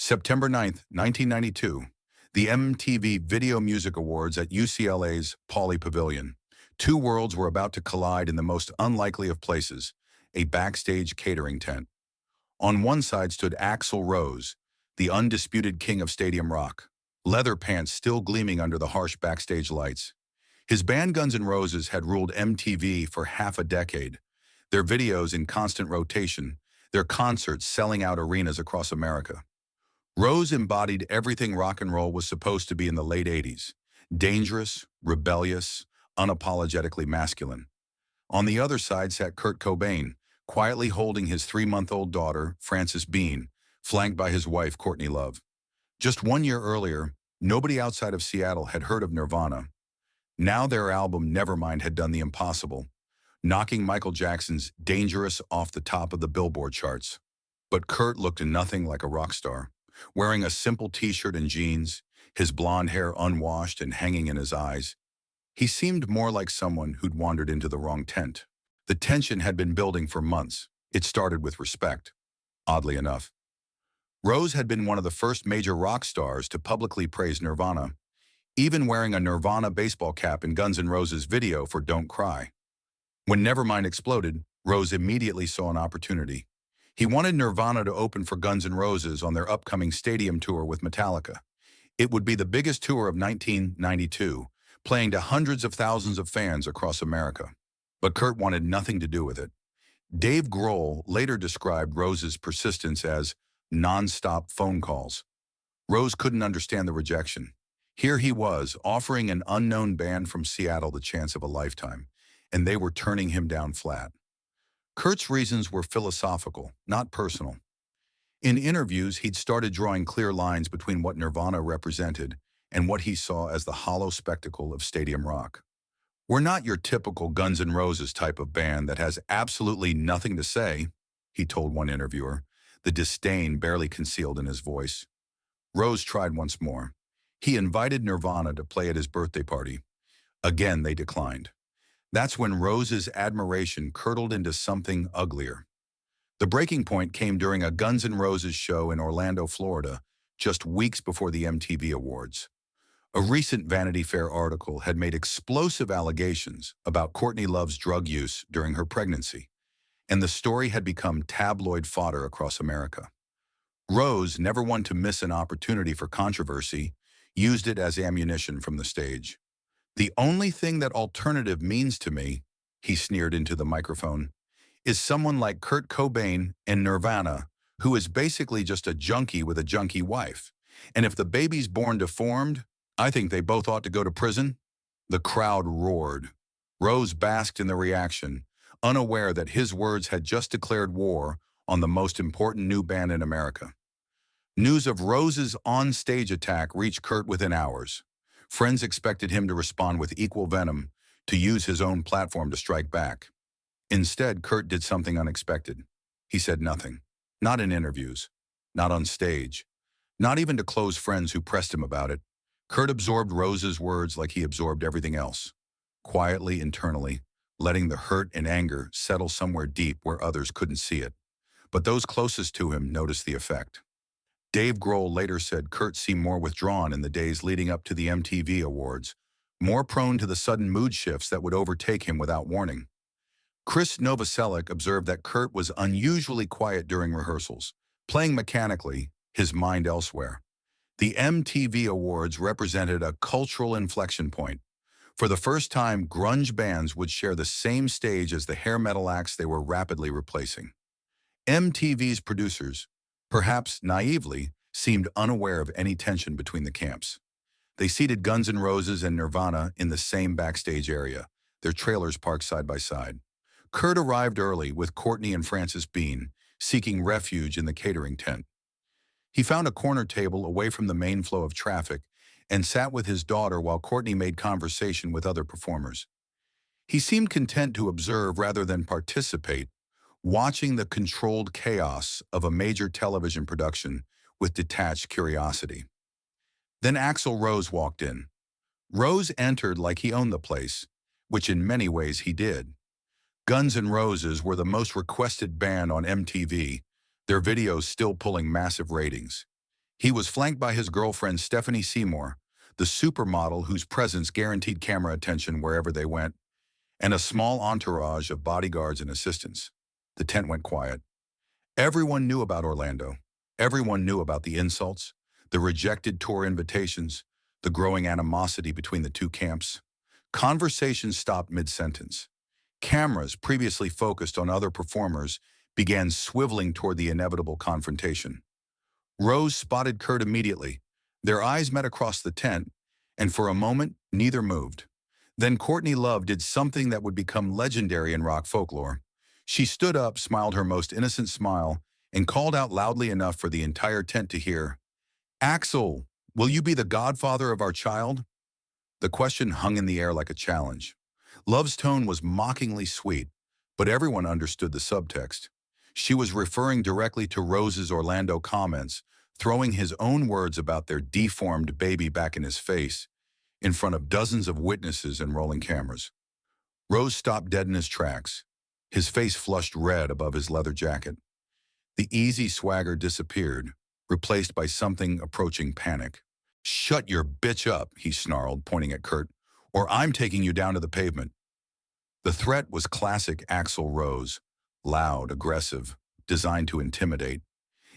September 9th, 1992, the MTV Video Music Awards at UCLA's Pauley Pavilion. Two worlds were about to collide in the most unlikely of places, a backstage catering tent. On one side stood Axl Rose, the undisputed king of stadium rock, leather pants still gleaming under the harsh backstage lights. His band Guns N' Roses had ruled MTV for half a decade, their videos in constant rotation, their concerts selling out arenas across America. Rose embodied everything rock and roll was supposed to be in the late 80s, dangerous, rebellious, unapologetically masculine. On the other side sat Kurt Cobain, quietly holding his 3-month-old daughter, Frances Bean, flanked by his wife, Courtney Love. Just 1 year earlier, nobody outside of Seattle had heard of Nirvana. Now their album Nevermind had done the impossible, knocking Michael Jackson's Dangerous off the top of the Billboard charts. But Kurt looked nothing like a rock star. Wearing a simple t-shirt and jeans, his blonde hair unwashed and hanging in his eyes, he seemed more like someone who'd wandered into the wrong tent. The tension had been building for months. It started with respect, oddly enough. Rose had been one of the first major rock stars to publicly praise Nirvana, even wearing a Nirvana baseball cap in Guns N' Roses' video for Don't Cry. When Nevermind exploded, Rose immediately saw an opportunity. He wanted Nirvana to open for Guns N' Roses on their upcoming stadium tour with Metallica. It would be the biggest tour of 1992, playing to hundreds of thousands of fans across America. But Kurt wanted nothing to do with it. Dave Grohl later described Rose's persistence as non-stop phone calls. Rose couldn't understand the rejection. Here he was, offering an unknown band from Seattle the chance of a lifetime, and they were turning him down flat. Kurt's reasons were philosophical, not personal. In interviews, he'd started drawing clear lines between what Nirvana represented and what he saw as the hollow spectacle of stadium rock. "We're not your typical Guns N' Roses type of band that has absolutely nothing to say," he told one interviewer, the disdain barely concealed in his voice. Rose tried once more. He invited Nirvana to play at his birthday party. Again, they declined. That's when Rose's admiration curdled into something uglier. The breaking point came during a Guns N' Roses show in Orlando, Florida, just weeks before the MTV Awards. A recent Vanity Fair article had made explosive allegations about Courtney Love's drug use during her pregnancy, and the story had become tabloid fodder across America. Rose, never one to miss an opportunity for controversy, used it as ammunition from the stage. "The only thing that alternative means to me," he sneered into the microphone, "is someone like Kurt Cobain and Nirvana, who is basically just a junkie with a junkie wife. And if the baby's born deformed, I think they both ought to go to prison." The crowd roared. Rose basked in the reaction, unaware that his words had just declared war on the most important new band in America. News of Rose's on-stage attack reached Kurt within hours. Friends expected him to respond with equal venom, to use his own platform to strike back. Instead, Kurt did something unexpected. He said nothing. Not in interviews. Not on stage. Not even to close friends who pressed him about it. Kurt absorbed Rose's words like he absorbed everything else. Quietly, internally, letting the hurt and anger settle somewhere deep where others couldn't see it. But those closest to him noticed the effect. Dave Grohl later said Kurt seemed more withdrawn in the days leading up to the MTV Awards, more prone to the sudden mood shifts that would overtake him without warning. Chris Novoselic observed that Kurt was unusually quiet during rehearsals, playing mechanically, his mind elsewhere. The MTV Awards represented a cultural inflection point. For the first time, grunge bands would share the same stage as the hair metal acts they were rapidly replacing. MTV's producers, perhaps naively, seemed unaware of any tension between the camps. They seated Guns N' Roses and Nirvana in the same backstage area, their trailers parked side by side. Kurt arrived early with Courtney and Frances Bean, seeking refuge in the catering tent. He found a corner table away from the main flow of traffic and sat with his daughter while Courtney made conversation with other performers. He seemed content to observe rather than participate, watching the controlled chaos of a major television production with detached curiosity. Then Axl Rose walked in. Rose entered like he owned the place, which in many ways he did. Guns N' Roses were the most requested band on MTV, their videos still pulling massive ratings. He was flanked by his girlfriend Stephanie Seymour, the supermodel whose presence guaranteed camera attention wherever they went, and a small entourage of bodyguards and assistants. The tent went quiet. Everyone knew about Orlando. Everyone knew about the insults, the rejected tour invitations, the growing animosity between the two camps. Conversation stopped mid-sentence. Cameras, previously focused on other performers, began swiveling toward the inevitable confrontation. Rose spotted Kurt immediately. Their eyes met across the tent, and for a moment, neither moved. Then Courtney Love did something that would become legendary in rock folklore. She stood up, smiled her most innocent smile, and called out loudly enough for the entire tent to hear, "Axl, will you be the godfather of our child?" The question hung in the air like a challenge. Love's tone was mockingly sweet, but everyone understood the subtext. She was referring directly to Rose's Orlando comments, throwing his own words about their deformed baby back in his face, in front of dozens of witnesses and rolling cameras. Rose stopped dead in his tracks, his face flushed red above his leather jacket. The easy swagger disappeared, replaced by something approaching panic. "Shut your bitch up," he snarled, pointing at Kurt, "or I'm taking you down to the pavement." The threat was classic Axl Rose, loud, aggressive, designed to intimidate.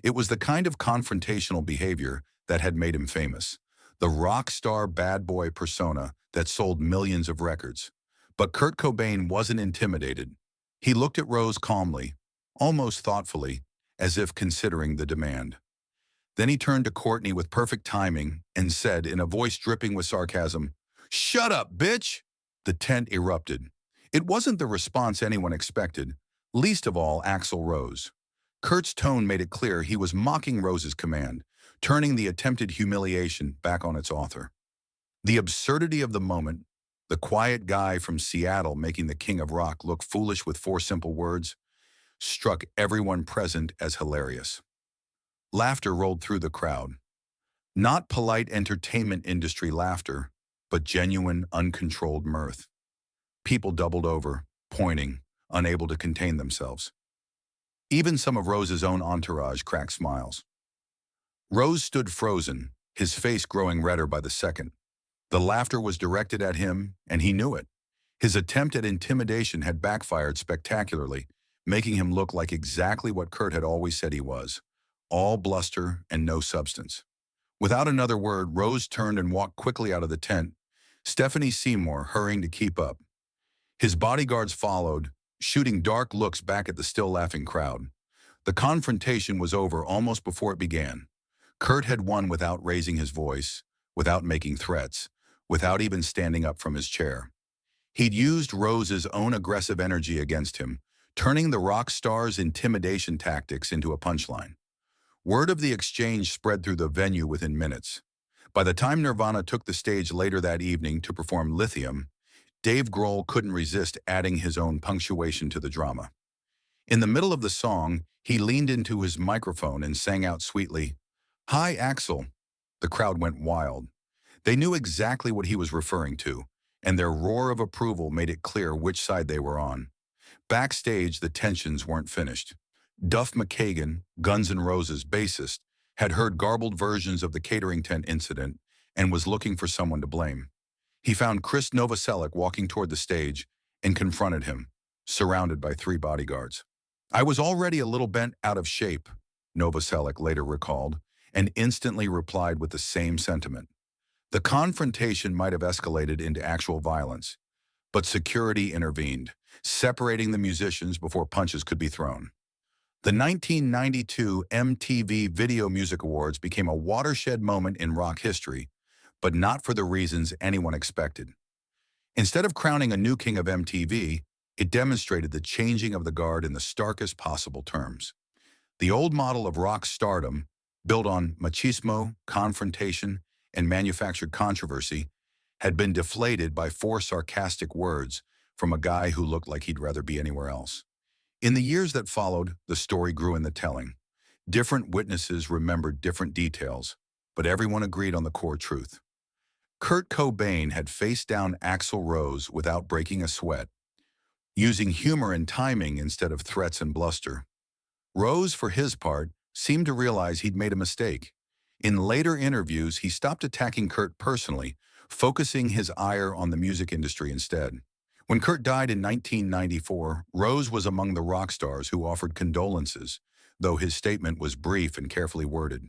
It was the kind of confrontational behavior that had made him famous, the rock star bad boy persona that sold millions of records. But Kurt Cobain wasn't intimidated. He looked at Rose calmly, almost thoughtfully, as if considering the demand. Then he turned to Courtney with perfect timing and said in a voice dripping with sarcasm, "Shut up, bitch!" The tent erupted. It wasn't the response anyone expected, least of all Axl Rose. Kurt's tone made it clear he was mocking Rose's command, turning the attempted humiliation back on its author. The absurdity of the moment, the quiet guy from Seattle making the king of rock look foolish with four simple words, struck everyone present as hilarious. Laughter rolled through the crowd. Not polite entertainment industry laughter, but genuine, uncontrolled mirth. People doubled over, pointing, unable to contain themselves. Even some of Rose's own entourage cracked smiles. Rose stood frozen, his face growing redder by the second. The laughter was directed at him, and he knew it. His attempt at intimidation had backfired spectacularly, making him look like exactly what Kurt had always said he was, all bluster and no substance. Without another word, Rose turned and walked quickly out of the tent, Stephanie Seymour hurrying to keep up. His bodyguards followed, shooting dark looks back at the still laughing crowd. The confrontation was over almost before it began. Kurt had won without raising his voice, without making threats, without even standing up from his chair. He'd used Rose's own aggressive energy against him, turning the rock star's intimidation tactics into a punchline. Word of the exchange spread through the venue within minutes. By the time Nirvana took the stage later that evening to perform Lithium, Dave Grohl couldn't resist adding his own punctuation to the drama. In the middle of the song, he leaned into his microphone and sang out sweetly, "Hi, Axl." The crowd went wild. They knew exactly what he was referring to, and their roar of approval made it clear which side they were on. Backstage, the tensions weren't finished. Duff McKagan, Guns N' Roses bassist, had heard garbled versions of the catering tent incident and was looking for someone to blame. He found Chris Novoselic walking toward the stage and confronted him, surrounded by 3 bodyguards. "I was already a little bent out of shape," Novoselic later recalled, and instantly replied with the same sentiment. The confrontation might have escalated into actual violence, but security intervened, separating the musicians before punches could be thrown. The 1992 MTV Video Music Awards became a watershed moment in rock history, but not for the reasons anyone expected. Instead of crowning a new king of MTV, it demonstrated the changing of the guard in the starkest possible terms. The old model of rock stardom, built on machismo, confrontation, and manufactured controversy, had been deflated by 4 sarcastic words from a guy who looked like he'd rather be anywhere else. In the years that followed, the story grew in the telling. Different witnesses remembered different details, but everyone agreed on the core truth. Kurt Cobain had faced down Axl Rose without breaking a sweat, using humor and timing instead of threats and bluster. Rose, for his part, seemed to realize he'd made a mistake. In later interviews, he stopped attacking Kurt personally, focusing his ire on the music industry instead. When Kurt died in 1994, Rose was among the rock stars who offered condolences, though his statement was brief and carefully worded.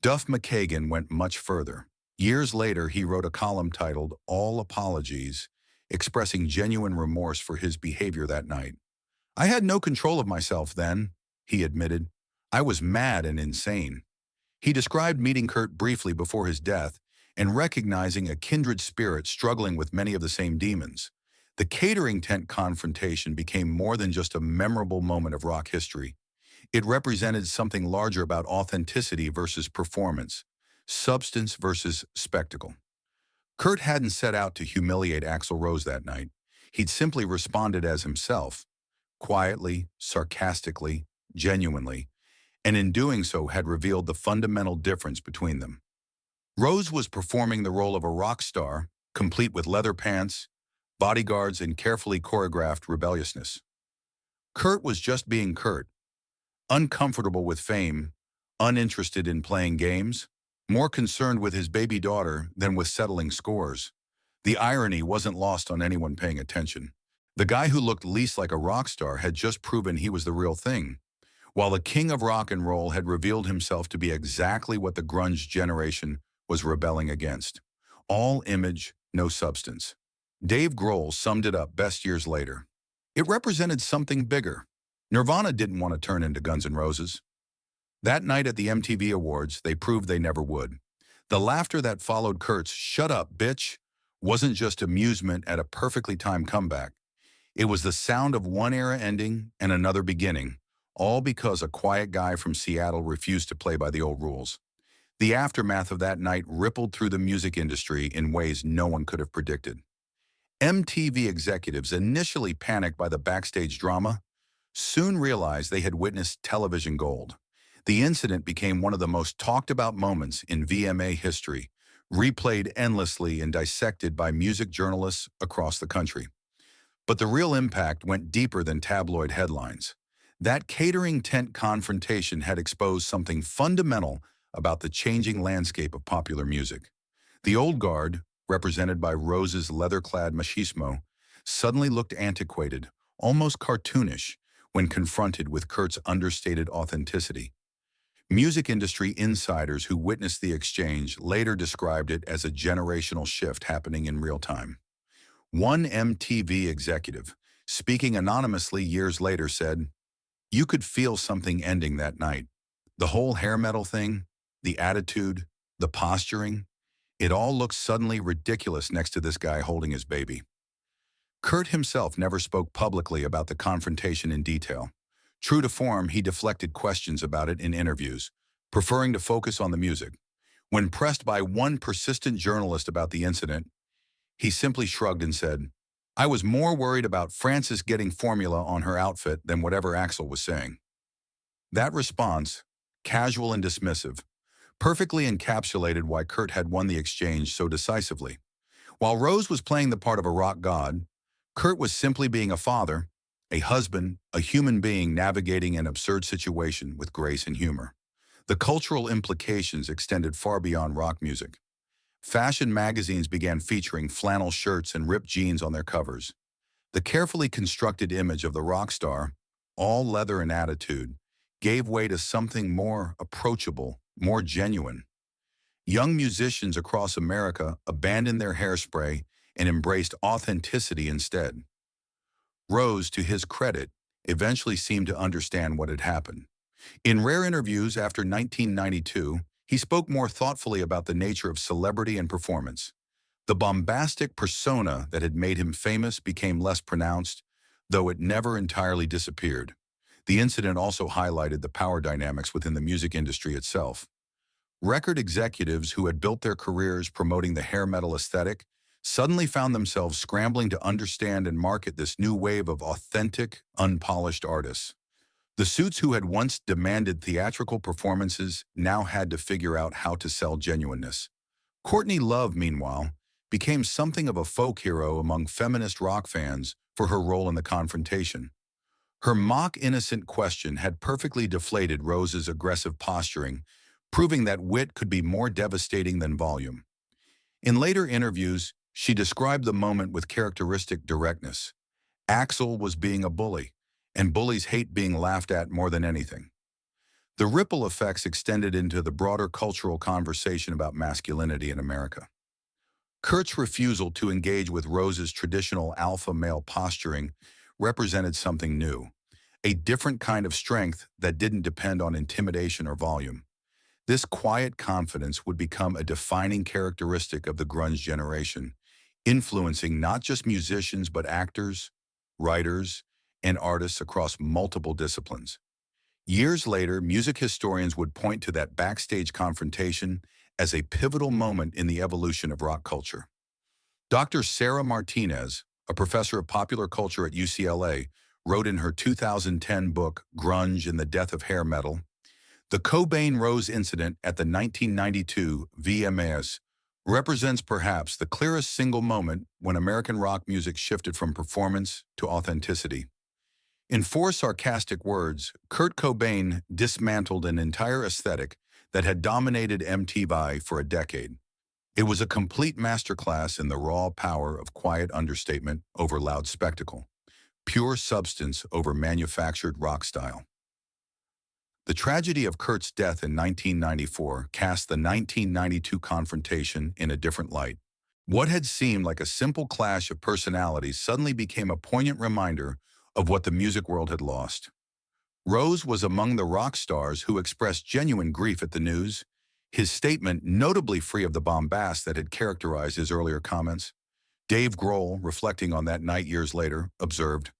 Duff McKagan went much further. Years later, he wrote a column titled "All Apologies," expressing genuine remorse for his behavior that night. "I had no control of myself then," he admitted. "I was mad and insane." He described meeting Kurt briefly before his death and recognizing a kindred spirit struggling with many of the same demons. The catering tent confrontation became more than just a memorable moment of rock history. It represented something larger about authenticity versus performance, substance versus spectacle. Kurt hadn't set out to humiliate Axl Rose that night. He'd simply responded as himself, quietly, sarcastically, genuinely, and in doing so had revealed the fundamental difference between them. Rose was performing the role of a rock star, complete with leather pants, bodyguards, and carefully choreographed rebelliousness. Kurt was just being Kurt, uncomfortable with fame, uninterested in playing games, more concerned with his baby daughter than with settling scores. The irony wasn't lost on anyone paying attention. The guy who looked least like a rock star had just proven he was the real thing, while the king of rock and roll had revealed himself to be exactly what the grunge generation was rebelling against. All image, no substance. Dave Grohl summed it up best years later. It represented something bigger. Nirvana didn't want to turn into Guns N' Roses. That night at the MTV Awards, they proved they never would. The laughter that followed Kurt's "shut up, bitch" wasn't just amusement at a perfectly timed comeback. It was the sound of one era ending and another beginning, all because a quiet guy from Seattle refused to play by the old rules. The aftermath of that night rippled through the music industry in ways no one could have predicted. MTV executives, initially panicked by the backstage drama, soon realized they had witnessed television gold. The incident became one of the most talked about moments in VMA history, replayed endlessly and dissected by music journalists across the country. But the real impact went deeper than tabloid headlines. That catering tent confrontation had exposed something fundamental about the changing landscape of popular music. The old guard, represented by Rose's leather-clad machismo, suddenly looked antiquated, almost cartoonish, when confronted with Kurt's understated authenticity. Music industry insiders who witnessed the exchange later described it as a generational shift happening in real time. One MTV executive, speaking anonymously years later, said, "You could feel something ending that night. The whole hair metal thing, the attitude, the posturing, it all looked suddenly ridiculous next to this guy holding his baby." Kurt himself never spoke publicly about the confrontation in detail. True to form, he deflected questions about it in interviews, preferring to focus on the music. When pressed by one persistent journalist about the incident, he simply shrugged and said, "I was more worried about Frances getting formula on her outfit than whatever Axl was saying." That response, casual and dismissive, perfectly encapsulated why Kurt had won the exchange so decisively. While Rose was playing the part of a rock god, Kurt was simply being a father, a husband, a human being navigating an absurd situation with grace and humor. The cultural implications extended far beyond rock music. Fashion magazines began featuring flannel shirts and ripped jeans on their covers. The carefully constructed image of the rock star, all leather and attitude, gave way to something more approachable, more genuine. Young musicians across America abandoned their hairspray and embraced authenticity instead. Rose, to his credit, eventually seemed to understand what had happened. In rare interviews after 1992, he spoke more thoughtfully about the nature of celebrity and performance. The bombastic persona that had made him famous became less pronounced, though it never entirely disappeared. The incident also highlighted the power dynamics within the music industry itself. Record executives who had built their careers promoting the hair metal aesthetic suddenly found themselves scrambling to understand and market this new wave of authentic, unpolished artists. The suits who had once demanded theatrical performances now had to figure out how to sell genuineness. Courtney Love, meanwhile, became something of a folk hero among feminist rock fans for her role in the confrontation. Her mock-innocent question had perfectly deflated Rose's aggressive posturing, proving that wit could be more devastating than volume. In later interviews, she described the moment with characteristic directness. Axl was being a bully, and bullies hate being laughed at more than anything. The ripple effects extended into the broader cultural conversation about masculinity in America. Kurt's refusal to engage with Rose's traditional alpha male posturing represented something new, a different kind of strength that didn't depend on intimidation or volume. This quiet confidence would become a defining characteristic of the grunge generation, influencing not just musicians but actors, writers, and artists across multiple disciplines. Years later, music historians would point to that backstage confrontation as a pivotal moment in the evolution of rock culture. Dr. Sarah Martinez, a professor of popular culture at UCLA, wrote in her 2010 book, Grunge and the Death of Hair Metal, "The Cobain Rose incident at the 1992 VMAs represents perhaps the clearest single moment when American rock music shifted from performance to authenticity." In four sarcastic words, Kurt Cobain dismantled an entire aesthetic that had dominated MTV for a decade. It was a complete masterclass in the raw power of quiet understatement over loud spectacle, pure substance over manufactured rock style. The tragedy of Kurt's death in 1994 cast the 1992 confrontation in a different light. What had seemed like a simple clash of personalities suddenly became a poignant reminder of what the music world had lost. Rose was among the rock stars who expressed genuine grief at the news, his statement notably free of the bombast that had characterized his earlier comments. Dave Grohl, reflecting on that night years later, observed,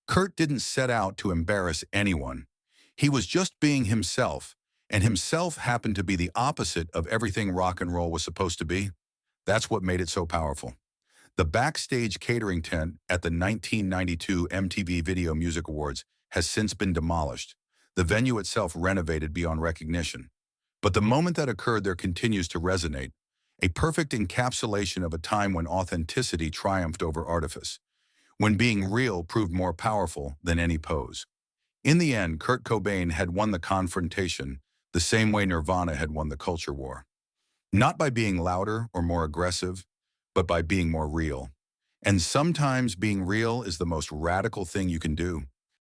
"Kurt didn't set out to embarrass anyone. He was just being himself, and himself happened to be the opposite of everything rock and roll was supposed to be. That's what made it so powerful." The backstage catering tent at the 1992 MTV Video Music Awards has since been demolished, the venue itself renovated beyond recognition. But the moment that occurred there continues to resonate, a perfect encapsulation of a time when authenticity triumphed over artifice, when being real proved more powerful than any pose. In the end, Kurt Cobain had won the confrontation the same way Nirvana had won the culture war. Not by being louder or more aggressive, but by being more real. And sometimes being real is the most radical thing you can do.